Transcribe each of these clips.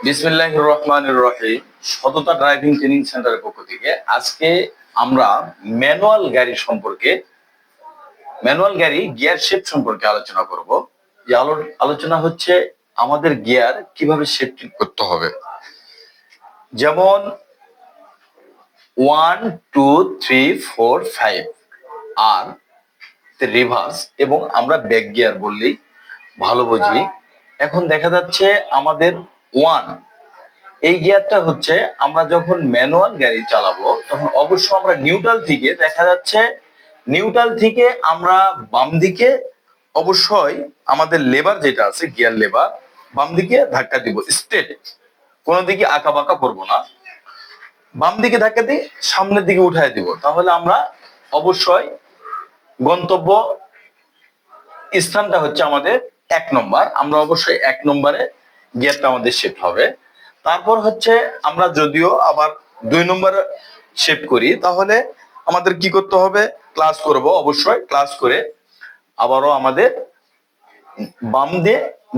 বিসমিল্লাহির রহমানির রহিম। সততা ড্রাইভিং ট্রেনিং সেন্টারের পক্ষ থেকে আজকে আমরা ম্যানুয়াল গাড়ি সম্পর্কে, ম্যানুয়াল গাড়ি গিয়ার শিফট সম্পর্কে আলোচনা করব। যে আলোচনা হচ্ছে আমাদের গিয়ার কিভাবে শিফটিং করতে হবে। যেমন 1 2 3 4 5 আর রিভার্স এবং আমরা ব্যাক গিয়ার বললেই ভালো বুঝি। এখন দেখা যাচ্ছে আমাদের 1 এই গিয়ারটা হচ্ছে আমরা যখন ম্যানুয়াল গাড়ি চালাবো তখন অবশ্য আমরা নিউট্রাল থেকে দেখা যাচ্ছে নিউট্রাল থেকে আমরা বাম দিকে অবশ্যই আমাদের লেবার যেটা আছে গিয়ার লেবার বাম দিকে ধাক্কা দিব, স্ট্রেট, কোনো দিকে আঁকা বাঁকা করবো না, বাম দিকে ধাক্কা দিয়ে সামনের দিকে উঠায় দিব। তাহলে আমরা অবশ্যই গন্তব্য স্থানটা হচ্ছে আমাদের 1 নম্বর, আমরা অবশ্যই 1 নম্বরে গিয়ারটা আমাদের শিফট হবে। তারপর হচ্ছে আমরা যদিও আবার 2 নম্বরে শিফট করি তাহলে আমাদের কি করতে হবে, ক্লাস করব, অবশ্যই ক্লাস করে আবারও আমাদের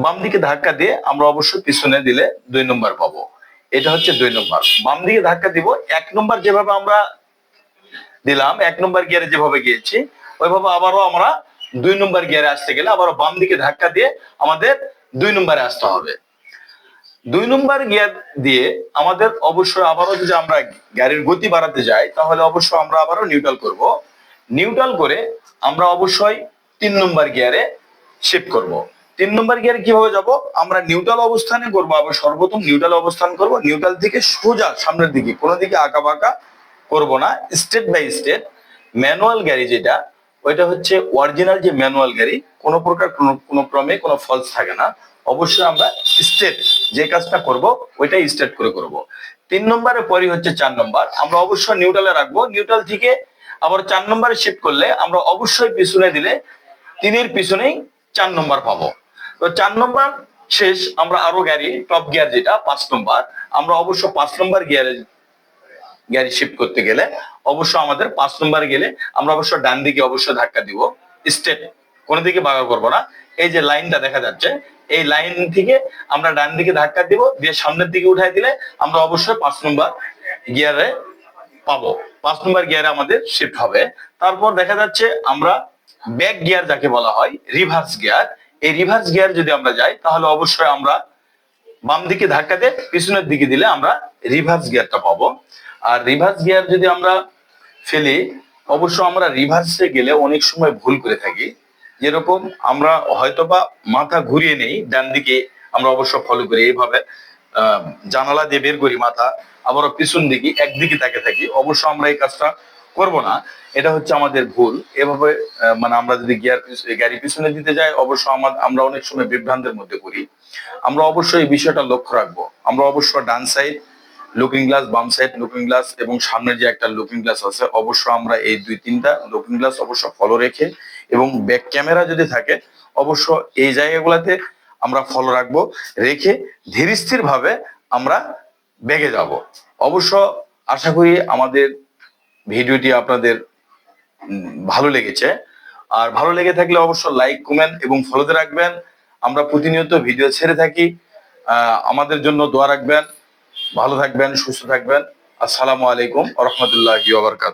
বাম দিকে ধাক্কা দিয়ে আমরা অবশ্যই পিছনে দিলে 2 নম্বর পাবো। এটা হচ্ছে 2 নম্বর। বাম দিকে ধাক্কা দিব, 1 নম্বর যেভাবে আমরা দিলাম, 1 নম্বর গিয়ারে যেভাবে গিয়েছি ওইভাবে আবারও আমরা 2 নম্বর গিয়ারে আসতে গেলে আবারও বাম দিকে ধাক্কা দিয়ে আমাদের 2 নম্বরে আসতে হবে। 2 নম্বর গিয়ার দিয়ে আমাদের অবশ্যই আবারও যদি আমরা গাড়ির গতি বাড়াতে যাই তাহলে অবশ্যই আমরা আবারও নিউট্রাল করব। নিউট্রাল করে আমরা অবশ্যই 3 নম্বর গিয়ারে শিফট করব। 3 নম্বর গিয়ারে কিভাবে যাব, আমরা নিউট্রাল অবস্থানে করব, আবার সর্বপ্রথম নিউট্রাল অবস্থান করব, নিউট্রাল থেকে সোজা সামনের দিকে, কোনো দিকে আঁকা বাঁকা করব না, স্টেপ বাই স্টেপ। ম্যানুয়াল গাড়ি যেটা ওইটা হচ্ছে অরিজিনাল যে ম্যানুয়াল গাড়ি, কোনো প্রকার কোনো ক্রমে কোনো ফলস থাকে না। অবশ্যই আমরা স্ট্রেট যে কাজটা করব ওইটাই স্ট্রেট করে করব। 3 নম্বরের পরই হচ্ছে 4 নম্বর, আমরা অবশ্যই নিউট্রালে রাখবো। নিউট্রাল থেকে আবার 4 নম্বরে শিফট করলে আমরা অবশ্যই পিছনে দিলে 3 এর পিছনেই 4 নম্বর পাবো। তো 4 নম্বর শেষ, আমরা আরো গাড়ি টপ গিয়ার যেটা 5 নম্বর, আমরা অবশ্য 5 নম্বর গিয়ারে গাড়ি শিফট করতে গেলে অবশ্য আমাদের 5 নম্বরে গেলে আমরা অবশ্য ডান দিকে অবশ্যই ধাক্কা দিব, স্ট্রেট, কোনো দিকে বাঁকা করবো না। এই যে লাইনটা দেখা যাচ্ছে এই লাইন থেকে আমরা ডান দিকে ধাক্কা দিব, দিয়ে সামনের দিকে উঠাই দিলে আমরা অবশ্যই 5 নম্বর গিয়ারে পাবো। 5 নম্বর গিয়ারে আমাদের শিফট হবে। তারপর দেখা যাচ্ছে আমরা ব্যাক গিয়ার যাকে বলা হয়, রিভার্স গিয়ার, এই রিভার্স গিয়ার যদি আমরা যাই তাহলে অবশ্যই আমরা বাম দিকে ধাক্কা দিয়ে পিছনের দিকে দিলে আমরা রিভার্স গিয়ারটা পাবো। আর রিভার্স গিয়ার যদি আমরা ফেলি অবশ্য আমরা রিভার্সে গেলে অনেক সময় ভুল করে থাকি। যেরকম আমরা হয়তোবা মাথা ঘুরিয়ে নেই ডান দিকে, আমরা অবশ্য ফলো করি এইভাবে, জানালা দিয়ে বের করি মাথা, আবারও পিছন দিকে একদিকে তাকে থাকি। অবশ্য আমরা এই কাজটা করব না, এটা হচ্ছে আমাদের ভুল। এভাবে মানে আমরা যদি গাড়ি পিছনে দিতে যাই অবশ্য আমরা অনেক সময় বিভ্রান্তের মধ্যে পড়ি। আমরা অবশ্যই এই বিষয়টা লক্ষ্য রাখবো। আমরা অবশ্য ডান সাইড লুকিং গ্লাস, বাম সাইড লুকিং গ্লাস এবং সামনের যে একটা লুকিং গ্লাস আছে অবশ্য আমরা এই 2-3টা লুকিং গ্লাস অবশ্য ফলো রেখে, এবং ব্যাক ক্যামেরা যদি থাকে অবশ্য এই জায়গাগুলোতে আমরা ফলো রাখবো, রেখে ধীর স্থির ভাবে আমরা বেগে যাব। অবশ্য আশা করি আমাদের ভিডিওটি আপনাদের ভালো লেগেছে। আর ভালো লেগে থাকলে অবশ্য লাইক, কমেন্ট এবং ফলোতে রাখবেন। আমরা প্রতিনিয়ত ভিডিও ছেড়ে থাকি। আমাদের জন্য দোয়া রাখবেন। ভালো থাকবেন, সুস্থ থাকবেন। আসসালামু আলাইকুম ওয়া রাহমাতুল্লাহি ওয়া বারাকাতুহু।